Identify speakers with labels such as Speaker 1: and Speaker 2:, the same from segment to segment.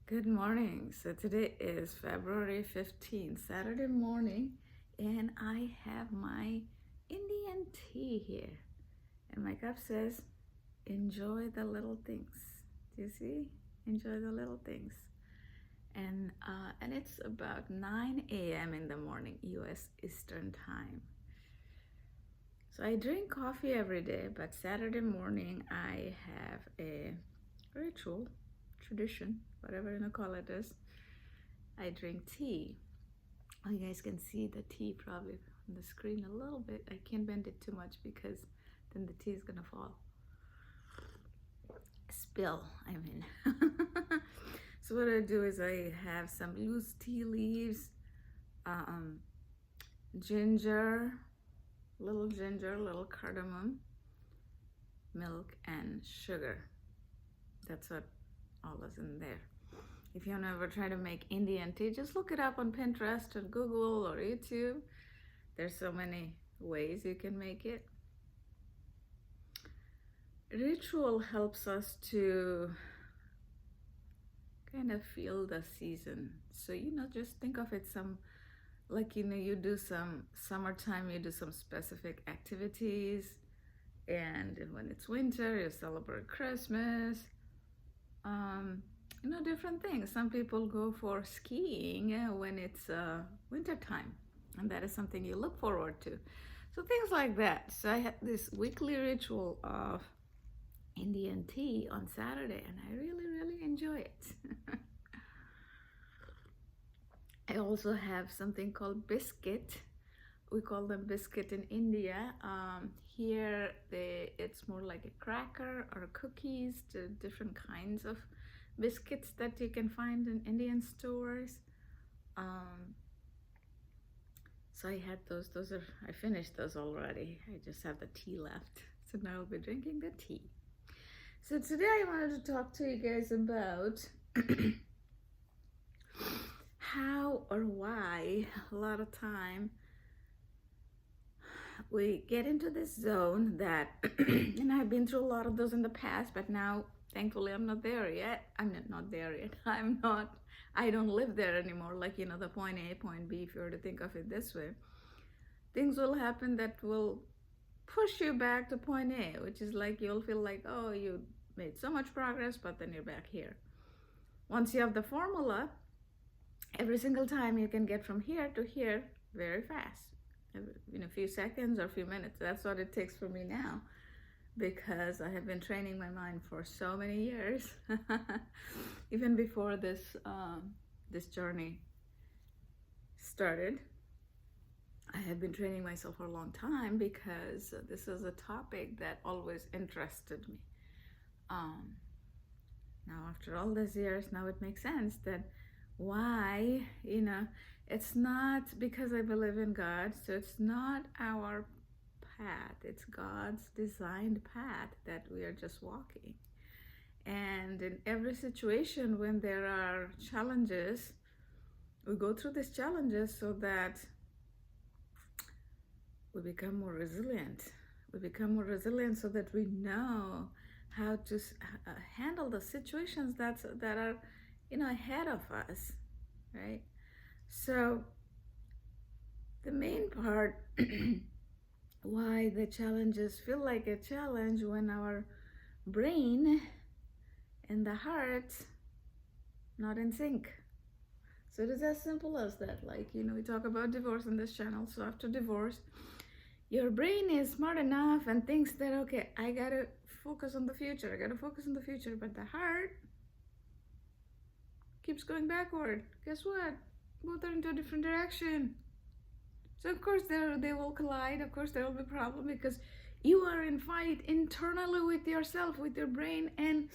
Speaker 1: Good morning. So today is February 15th, Saturday morning, and I have my Indian tea here. And my cup says, enjoy the little things. Do you see? Enjoy the little things. And it's about 9 a.m. in the morning, US Eastern Time. So I drink coffee every day, but Saturday morning I have a ritual, tradition, whatever you call it is. I drink tea. Oh, you guys can see the tea probably on the screen a little bit. I can't bend it too much because then the tea is gonna fall. Spill, I mean. So what I do is I have some loose tea leaves, ginger, little cardamom, milk, and sugar. That's what all is in there. If you ever try to make Indian tea, just look it up on Pinterest or Google or YouTube. There's so many ways you can make it. Ritual helps us to kind of feel the season. So, just think of it you do some summertime, you do some specific activities. And when it's winter, you celebrate Christmas. Different things. Some people go for skiing when it's winter time, and that is something you look forward to. So things like that. So I had this weekly ritual of Indian tea on Saturday, and I really enjoy it. I also have something called biscuit. We call them biscuit in India. Here, it's more like a cracker or cookies, different kinds of biscuits that you can find in Indian stores. So I had those. I finished those already. I just have the tea left. So now I'll be drinking the tea. So today I wanted to talk to you guys about how or why a lot of time we get into this zone that, and I've been through a lot of those in the past, but now thankfully I'm not there yet. I don't live there anymore. The point A, point B, if you were to think of it this way, things will happen that will push you back to point A, which is like you'll feel like, oh, you made so much progress, but then you're back here. Once you have the formula, every single time you can get from here to here very fast. In a few seconds or a few minutes. That's what it takes for me now, because I have been training my mind for so many years. Even before this journey started, I have been training myself for a long time because this is a topic that always interested me. Now after all these years, now it makes sense that why, it's not because I believe in God, so it's not our path, it's God's designed path that we are just walking. And in every situation when there are challenges, we go through these challenges so that we become more resilient. We become more resilient so that we know how to handle the situations that are ahead of us, right? So the main part why the challenges feel like a challenge when our brain and the heart not in sync. So it is as simple as that. We talk about divorce in this channel. So after divorce, your brain is smart enough and thinks that, okay, I gotta focus on the future. But the heart keeps going backward. Guess what? Both are into a different direction. So of course they will collide. Of course there will be a problem because you are in fight internally with yourself, with your brain, and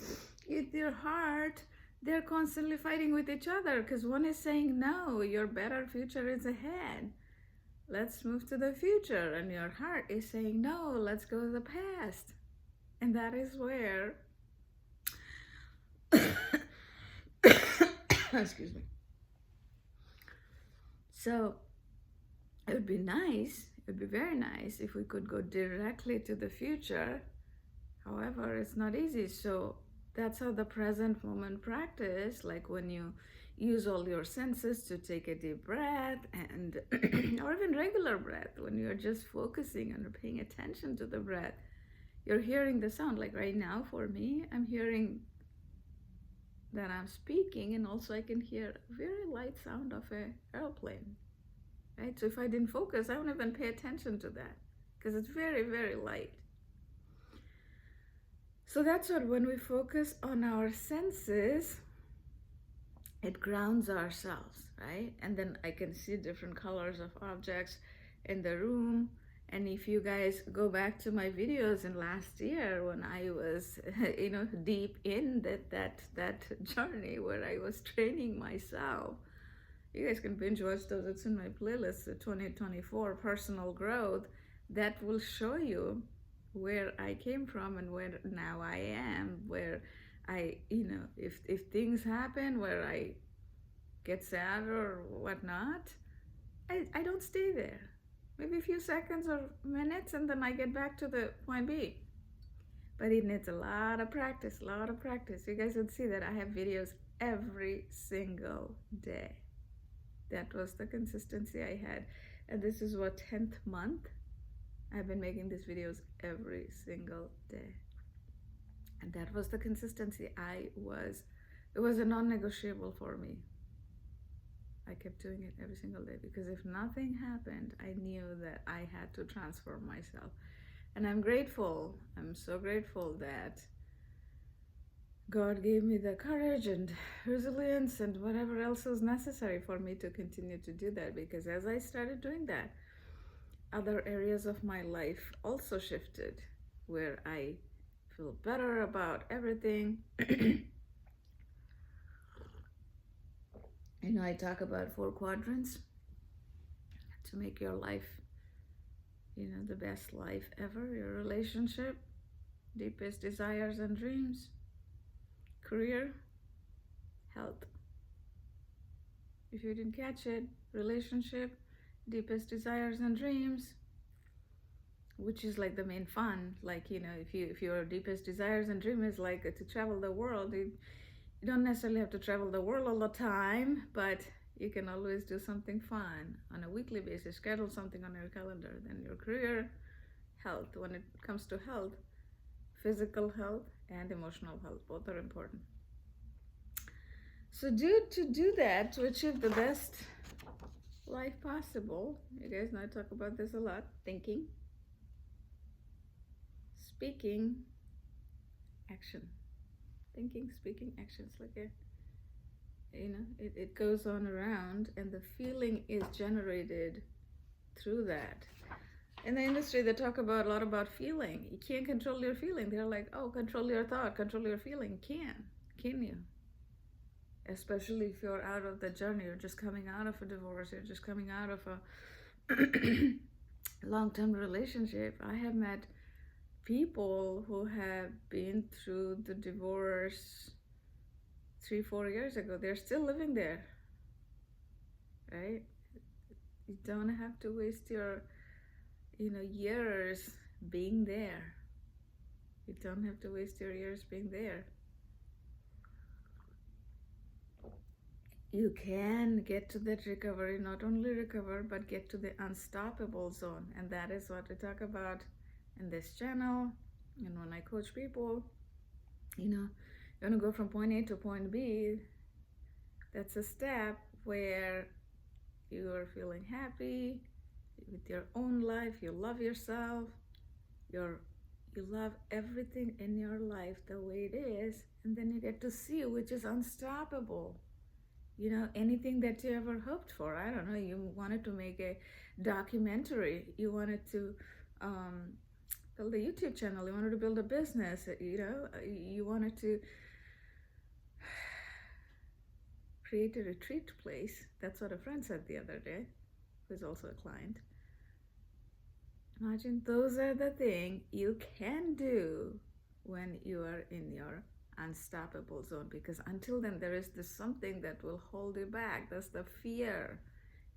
Speaker 1: with your heart. They're constantly fighting with each other because one is saying, no, your better future is ahead. Let's move to the future. And your heart is saying, no, let's go to the past. And that is where excuse me. So it would be very nice if we could go directly to the future. However, it's not easy. So That's how the present moment practice, like when you use all your senses to take a deep breath and or even regular breath, when you're just focusing and paying attention to the breath, you're hearing the sound. Like right now for me, I'm hearing that I'm speaking, and also I can hear a very light sound of a airplane, right? So if I didn't focus, I wouldn't even pay attention to that because it's very, very light. So that's what, when we focus on our senses, it grounds ourselves, right? And then I can see different colors of objects in the room. And if you guys go back to my videos in last year when I was, deep in that journey where I was training myself, you guys can binge watch those. It's in my playlist, the 2024 personal growth. That will show you where I came from and where now I am, where I, if things happen where I get sad or whatnot, I don't stay there. Maybe a few seconds or minutes, and then I get back to the point B. But it needs a lot of practice, You guys would see that I have videos every single day. That was the consistency I had. And this is what, 10th month? I've been making these videos every single day. And that was the consistency it was a non-negotiable for me. I kept doing it every single day because if nothing happened, I knew that I had to transform myself. And I'm grateful. I'm so grateful that God gave me the courage and resilience and whatever else was necessary for me to continue to do that, because as I started doing that, other areas of my life also shifted where I feel better about everything. I talk about 4 quadrants to make your life, the best life ever. Your relationship, deepest desires and dreams, career, health. If you didn't catch it, relationship, deepest desires and dreams, which is like the main fun. Like, if your deepest desires and dream is like to travel the world, you don't necessarily have to travel the world all the time, but you can always do something fun on a weekly basis, schedule something on your calendar. Then your career, health. When it comes to health, physical health and emotional health, both are important. So to do that, to achieve the best life possible, you guys know I talk about this a lot: thinking, speaking, action. Thinking, speaking, actions. Like it goes on around, and the feeling is generated through that. In the industry, they talk a lot about feeling. You can't control your feeling. They're like, oh, control your thought, control your feeling. Can you? Especially if you're out of the journey, you're just coming out of a divorce, you're just coming out of a long-term relationship. I have met people who have been through the divorce 3-4 years ago. They're still living there, right? You don't have to waste your years being there. You don't have to waste your years being there. You can get to that recovery, not only recover, but get to the unstoppable zone. And that is what we talk about in this channel. And when I coach people, you want to go from point A to point B. That's a step where you are feeling happy with your own life. You love yourself. You love everything in your life the way it is. And then you get to see which is unstoppable. Anything that you ever hoped for. I don't know, you wanted to make a documentary, you wanted to build a YouTube channel, you wanted to build a business, you wanted to create a retreat place. That's what a friend said the other day, who's also a client. Imagine those are the things you can do when you are in your unstoppable zone, because until then there is this something that will hold you back. That's the fear.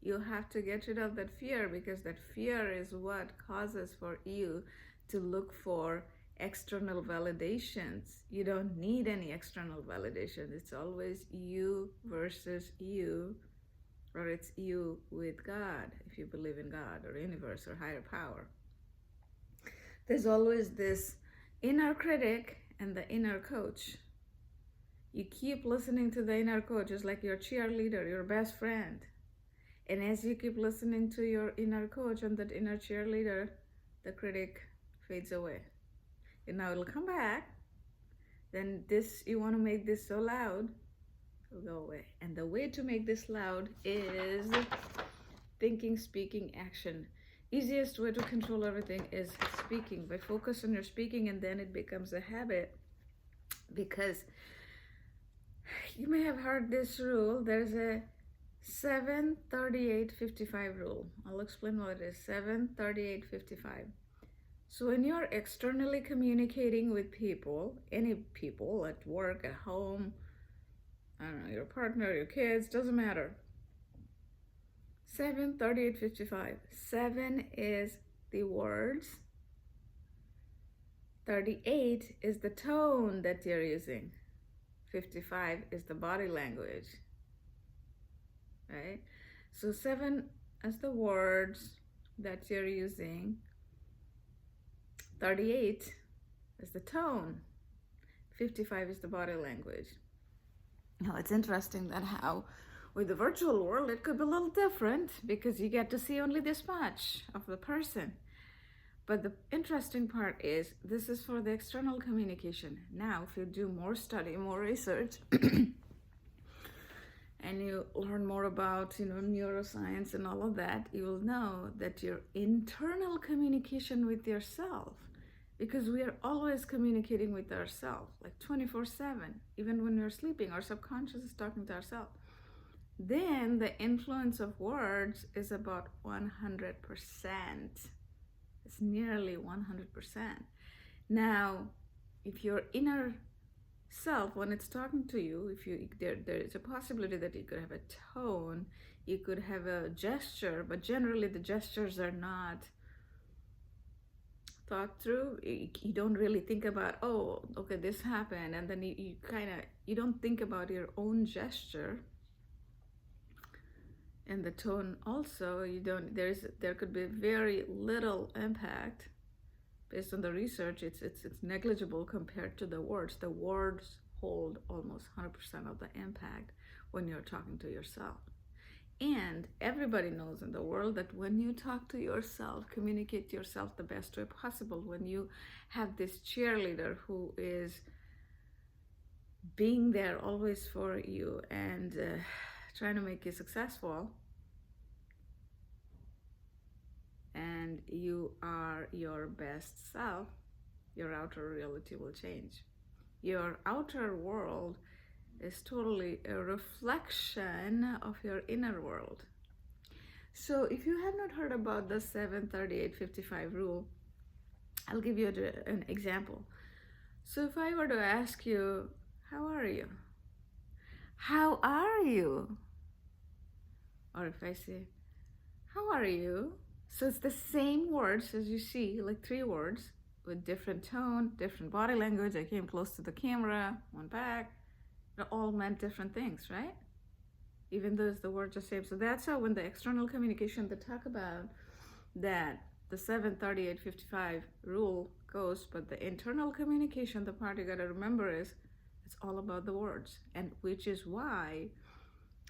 Speaker 1: You have to get rid of that fear, because that fear is what causes for you to look for external validations. You don't need any external validation. It's always you versus you, or it's you with God, if you believe in God or universe or higher power. There's always this inner critic and the inner coach. You keep listening to the inner coach, just like your cheerleader, your best friend. And as you keep listening to your inner coach and that inner cheerleader, the critic fades away. And now it'll come back. Then this, you want to make this so loud, it'll go away. And the way to make this loud is thinking, speaking, action. Easiest way to control everything is speaking. By focus on your speaking, and then it becomes a habit. Because you may have heard this rule. There's a 7-38-55 rule. I'll explain what it is. 7-38-55. So when you're externally communicating with people, any people at work, at home, I don't know, your partner, your kids, doesn't matter. 7-38-55. 7 is the words. 38 is the tone that you're using. 55 is the body language. Right? So 7 is the words that you're using. 38 is the tone. 55 is the body language. Now it's interesting that how with the virtual world it could be a little different because you get to see only this much of the person. But the interesting part is this is for the external communication. Now if you do more study, more research, and you learn more about, neuroscience and all of that, you will know that your internal communication with yourself, because we are always communicating with ourselves, like 24/7, even when we're sleeping, our subconscious is talking to ourselves. Then the influence of words is about 100%. It's nearly 100%. Now, if your inner self, when it's talking to you, there is a possibility that you could have a tone, you could have a gesture, but generally the gestures are not thought through. You don't really think about, oh, okay, this happened, and then you don't think about your own gesture and the tone. Also, there could be very little impact. Based on the research, it's negligible compared to the words. The words hold almost 100% of the impact when you're talking to yourself. And everybody knows in the world that when you talk to yourself, communicate to yourself the best way possible, when you have this cheerleader who is being there always for you and trying to make you successful, and you are your best self, your outer reality will change. Your outer world is totally a reflection of your inner world. So if you have not heard about the 7-38-55 rule, I'll give you an example. So if I were to ask you, how are you? How are you? Or if I say, how are you? So it's the same words as you see, like 3 words with different tone, different body language. I came close to the camera, went back. It all meant different things, right? Even though the words are the same. So that's how when the external communication they talk about that the 7-38-55 rule goes, but the internal communication, the part you gotta remember is it's all about the words. And which is why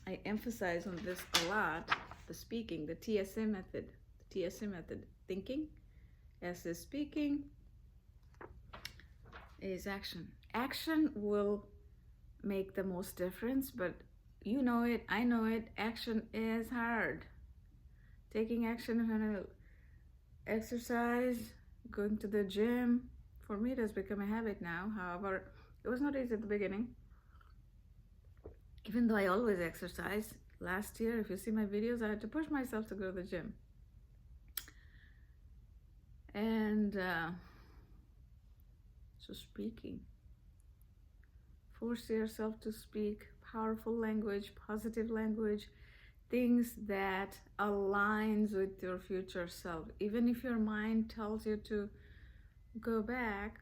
Speaker 1: I emphasize on this a lot, the speaking, the TSA method. TSA method, thinking, S is speaking, A is action. Action will make the most difference, but you know it, I know it, action is hard. Taking action when I exercise, going to the gym, for me it has become a habit now. However, it was not easy at the beginning. Even though I always exercise, last year, if you see my videos, I had to push myself to go to the gym. And so speaking, force yourself to speak powerful language, positive language, things that aligns with your future self. Even if your mind tells you to go back,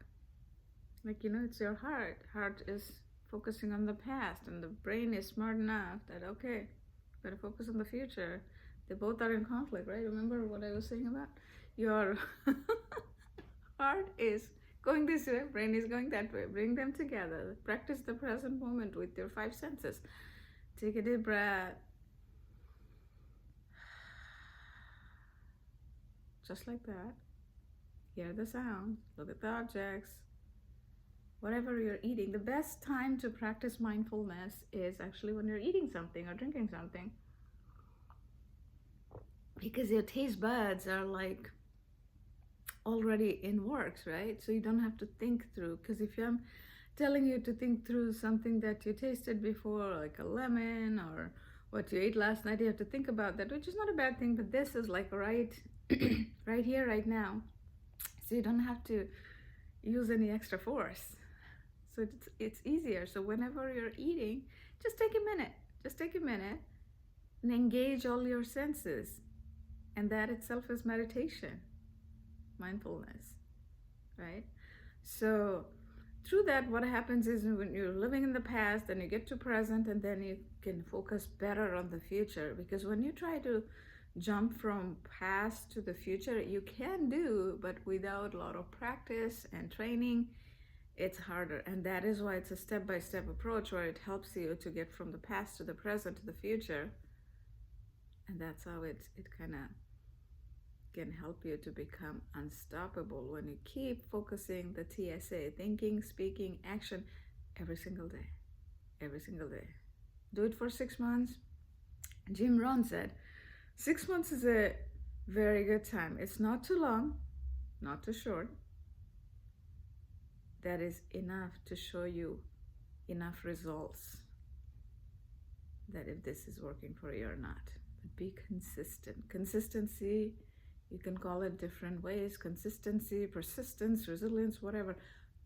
Speaker 1: Like, it's your heart. Heart is focusing on the past, and the brain is smart enough that, okay, gotta focus on the future. They both are in conflict, right? Remember what I was saying about? Your heart is going this way, brain is going that way. Bring them together. Practice the present moment with your five senses. Take a deep breath. Just like that. Hear the sound. Look at the objects. Whatever you're eating, the best time to practice mindfulness is actually when you're eating something or drinking something. Because your taste buds are like already in works, right? So you don't have to think through. Because if I'm telling you to think through something that you tasted before, like a lemon or what you ate last night, you have to think about that, which is not a bad thing, but this is like right right here, right now. So you don't have to use any extra force. So it's easier. So whenever you're eating, just take a minute. Just take a minute and engage all your senses. And that itself is meditation, mindfulness, right? So through that, what happens is when you're living in the past, then you get to present, and then you can focus better on the future. Because when you try to jump from past to the future, you can do, but without a lot of practice and training, it's harder. And that is why it's a step-by-step approach where it helps you to get from the past to the present to the future. And that's how it kind of can help you to become unstoppable when you keep focusing the TSA, thinking, speaking, action, every single day. Every single day. Do it for 6 months. Jim Rohn said 6 months is a very good time. It's not too long, not too short. That is enough to show you enough results that if this is working for you or not. But be consistent. Consistency, you can call it different ways. Consistency, persistence, resilience, whatever.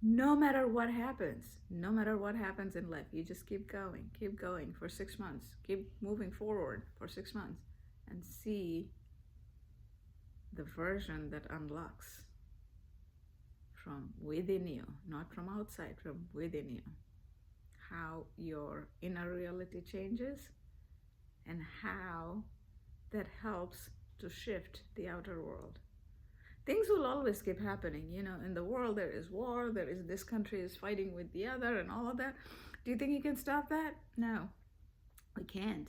Speaker 1: No matter what happens in life, you just keep going for 6 months. Keep moving forward for 6 months and see the version that unlocks from within you, not from outside, from within you. How your inner reality changes and how that helps to shift the outer world. Things will always keep happening. In the world there is war, there is this country is fighting with the other and all of that. Do you think you can stop that? No, we can't.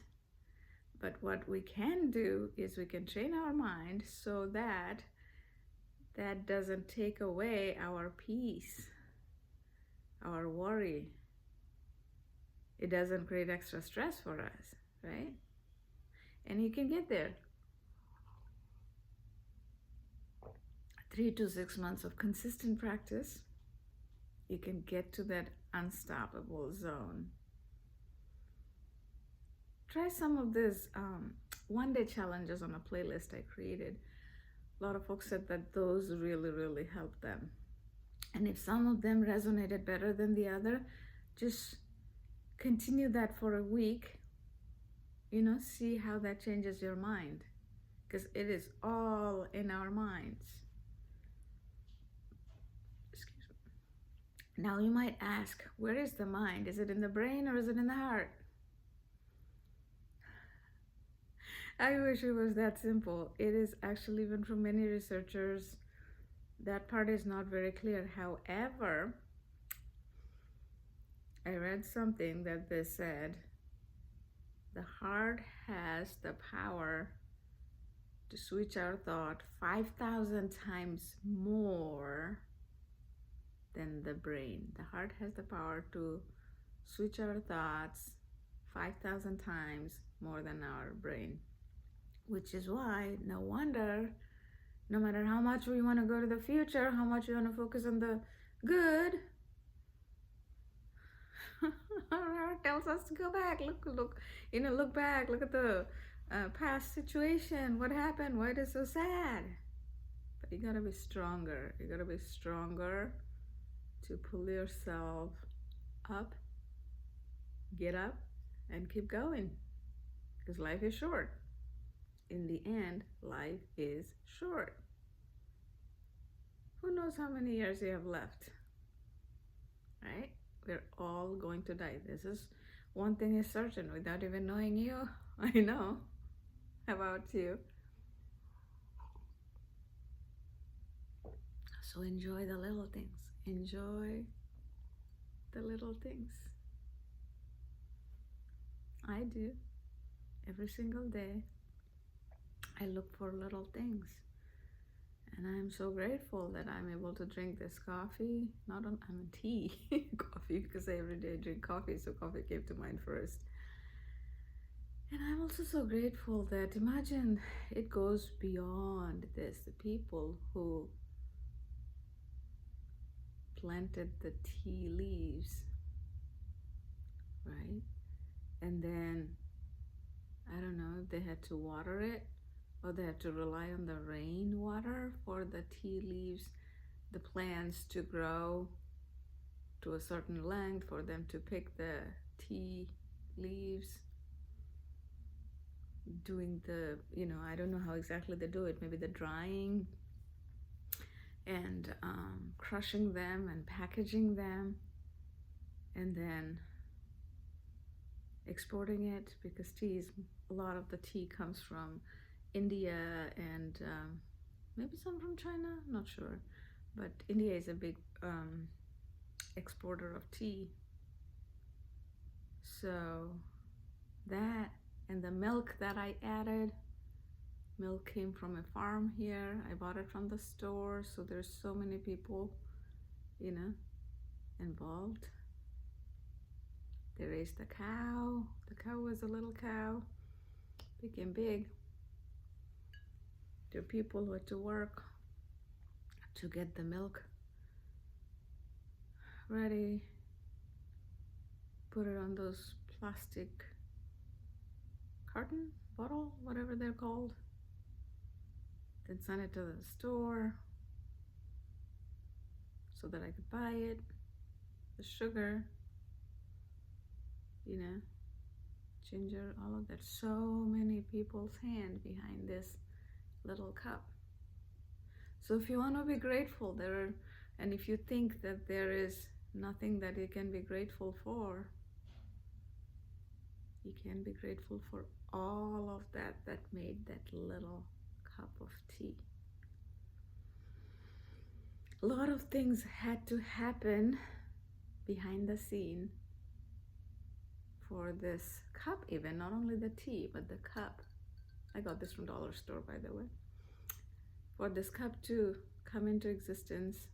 Speaker 1: But what we can do is we can train our mind so that that doesn't take away our peace, our worry. It doesn't create extra stress for us, right? And you can get there. 3 to 6 months of consistent practice, you can get to that unstoppable zone. Try some of these one-day challenges on a playlist I created. A lot of folks said that those really, really helped them. And if some of them resonated better than the other, just continue that for a week. See how that changes your mind. Because it is all in our minds. Excuse me. Now you might ask, where is the mind? Is it in the brain or is it in the heart? I wish it was that simple. It is actually, even from many researchers, that part is not very clear. However, I read something that they said the heart has the power to switch our thought 5,000 times more than the brain. The heart has the power to switch our thoughts 5,000 times more than our brain. Which is why, no wonder, no matter how much we want to go to the future, how much we want to focus on the good, our heart tells us to go back. Look back. Look at the past situation. What happened? Why it is so sad? But you gotta be stronger. You gotta be stronger to pull yourself up, get up, and keep going. Because life is short. In the end, life is short. Who knows how many years you have left? right? We're all going to die. This is one thing is certain without even knowing you. I know. How about you? So enjoy the little things. Enjoy the little things. I do. Every single day, I look for little things. And I'm so grateful that I'm able to drink this coffee. Not on, I mean tea, coffee, because I every day drink coffee, so coffee came to mind first. And I'm also so grateful that imagine it goes beyond this. The people who planted the tea leaves, right? And then, I don't know if they had to water it or they have to rely on the rainwater for the tea leaves, the plants to grow to a certain length for them to pick the tea leaves, doing the, I don't know how exactly they do it, maybe the drying and crushing them and packaging them and then exporting it, because a lot of the tea comes from India and maybe some from China, not sure, but India is a big exporter of tea. So that, and the milk that I added, milk came from a farm here. I bought it from the store. So there's so many people, involved. They raised the cow. The cow was a little cow, became big. There are people who had to work to get the milk ready, put it on those plastic carton, bottle, whatever they're called, then send it to the store so that I could buy it, the sugar, ginger, all of that. So many people's hand behind this little cup. So if you want to be grateful, and if you think that there is nothing that you can be grateful for, you can be grateful for all of that made that little cup of tea. A lot of things had to happen behind the scene for this cup, even not only the tea but the cup. I got this from dollar store, by the way. For this cup to come into existence,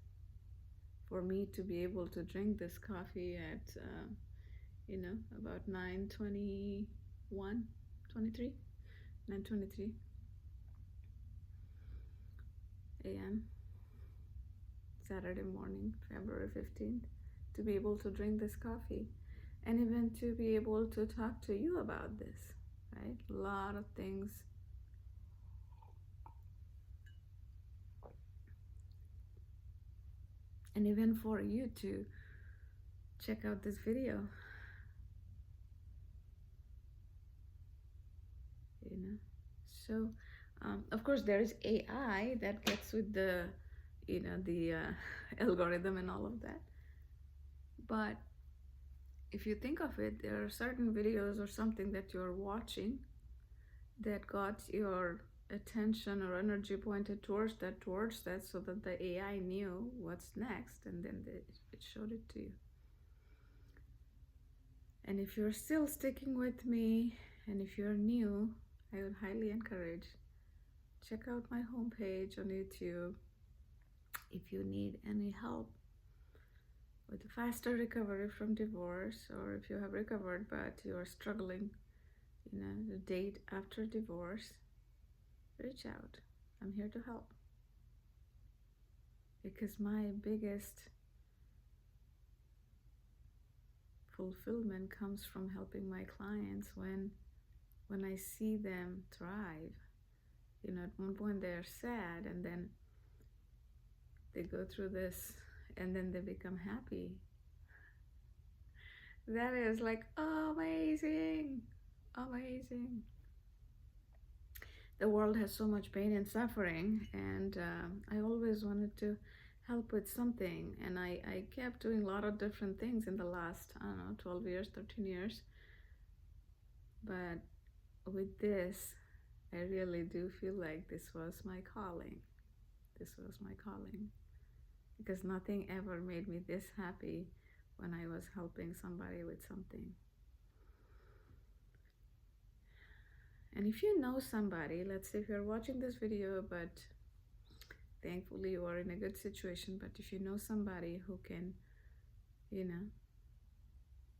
Speaker 1: for me to be able to drink this coffee at about 9:23 a.m. Saturday morning, February 15th, to be able to drink this coffee and even to be able to talk to you about this, right? A lot of things. And even for you to check out this video, So, of course, there is AI that gets with the, the algorithm and all of that. But if you think of it, there are certain videos or something that you're watching that got your attention or energy pointed towards that, so that the AI knew what's next, and then it showed it to you. And if you're still sticking with me, and if you're new, I would highly encourage, check out my homepage on YouTube if you need any help with a faster recovery from divorce, or if you have recovered but you are struggling, the date after divorce. Reach out. I'm here to help, because my biggest fulfillment comes from helping my clients when I see them thrive. At one point they're sad, and then they go through this, and then they become happy. That is like amazing. The world has so much pain and suffering, and I always wanted to help with something. And I kept doing a lot of different things in the last, I don't know, 12 years, 13 years. But with this, I really do feel like this was my calling. This was my calling. Because nothing ever made me this happy when I was helping somebody with something. And if you know somebody, let's say if you're watching this video, but thankfully you are in a good situation, but if you know somebody who can,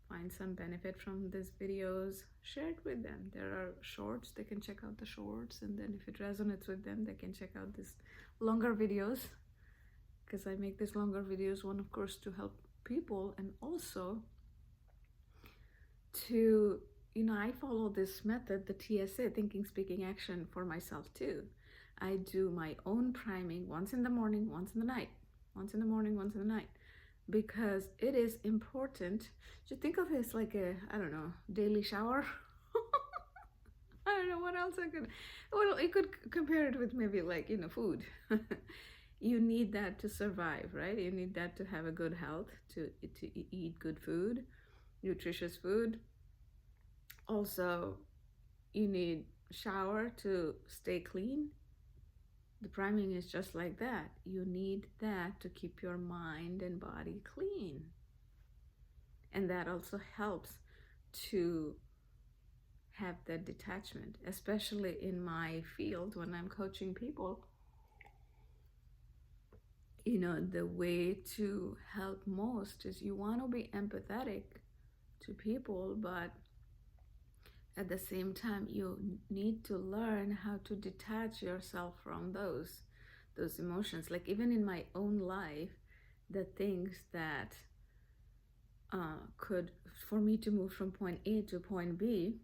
Speaker 1: find some benefit from these videos, share it with them. There are shorts, they can check out the shorts, and then if it resonates with them, they can check out these longer videos, because I make these longer videos, one of course to help people, and also to, I follow this method, the TSA, thinking, speaking, action, for myself too. I do my own priming once in the morning, once in the night, once in the morning, once in the night, because it is important to think of it as like a, I don't know, daily shower. I don't know what else I could, well, you could compare it with maybe like, food. You need that to survive, right? You need that to have a good health, to eat good food, nutritious food. Also, you need shower to stay clean. The priming is just like that. You need that to keep your mind and body clean. And that also helps to have that detachment, especially in my field when I'm coaching people. The way to help most is you want to be empathetic to people, but at the same time, you need to learn how to detach yourself from those emotions. Like even in my own life, the things that could, for me to move from point A to point B,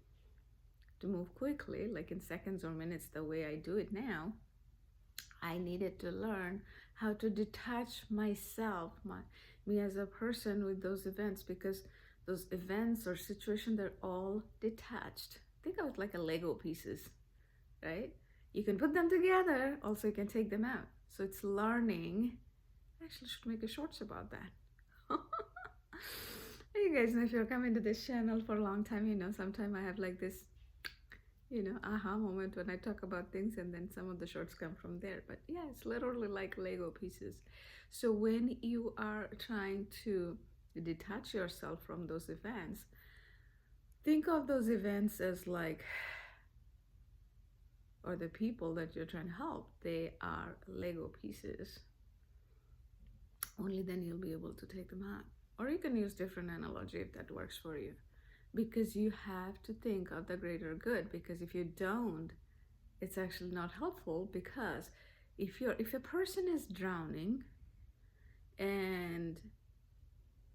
Speaker 1: to move quickly, like in seconds or minutes, the way I do it now, I needed to learn how to detach myself, me as a person with those events, because those events or situations, they're all detached. Think of it like a Lego pieces, right? You can put them together, also you can take them out. So it's learning. I actually should make a shorts about that. You guys know, if you're coming to this channel for a long time, sometimes I have like this, aha moment when I talk about things, and then some of the shorts come from there. But yeah, it's literally like Lego pieces. So when you are trying to detach yourself from those events, think of those events as like, or the people that you're trying to help, they are Lego pieces. Only then you'll be able to take them out. Or you can use different analogy if that works for you. Because you have to think of the greater good, because if you don't, it's actually not helpful. Because if a person is drowning, and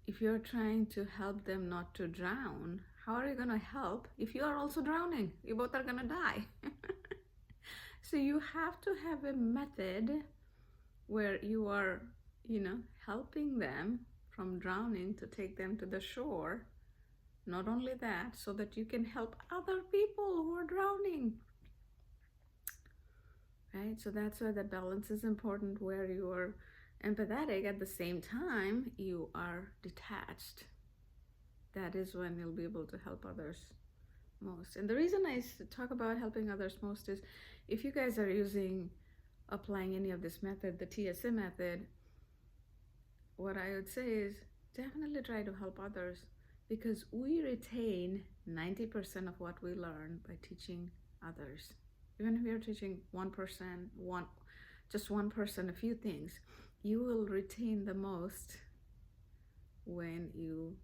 Speaker 1: if you're trying to help them not to drown, how are you going to help if you are also drowning? You both are going to die. So you have to have a method where you are, helping them from drowning to take them to the shore. Not only that, so that you can help other people who are drowning. Right? So that's why the balance is important, where you are empathetic, at the same time you are detached. That is when you'll be able to help others most. And the reason I talk about helping others most is, if you guys are applying any of this method, the TSA method, what I would say is definitely try to help others, because we retain 90% of what we learn by teaching others. Even if you're teaching just one person a few things, you will retain the most when you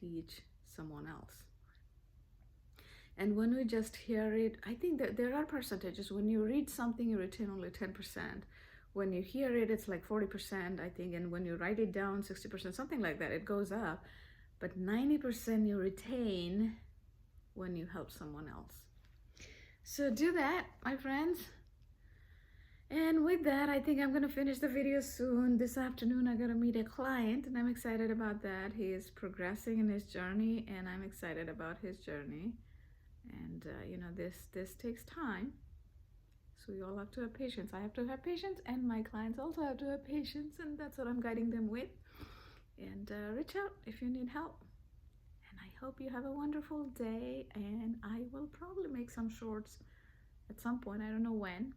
Speaker 1: teach someone else. And when we just hear it, I think that there are percentages. When you read something, you retain only 10%. When you hear it, it's like 40%, I think. And when you write it down, 60%, something like that, it goes up. But 90% you retain when you help someone else. So do that, my friends. And with that, I think I'm going to finish the video soon. This afternoon, I'm going to meet a client, and I'm excited about that. He is progressing in his journey, and I'm excited about his journey. And, this takes time. So you all have to have patience. I have to have patience, and my clients also have to have patience, and that's what I'm guiding them with. And reach out if you need help. And I hope you have a wonderful day, and I will probably make some shorts at some point. I don't know when.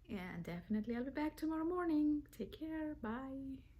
Speaker 1: And definitely I'll be back tomorrow morning. Take care. Bye.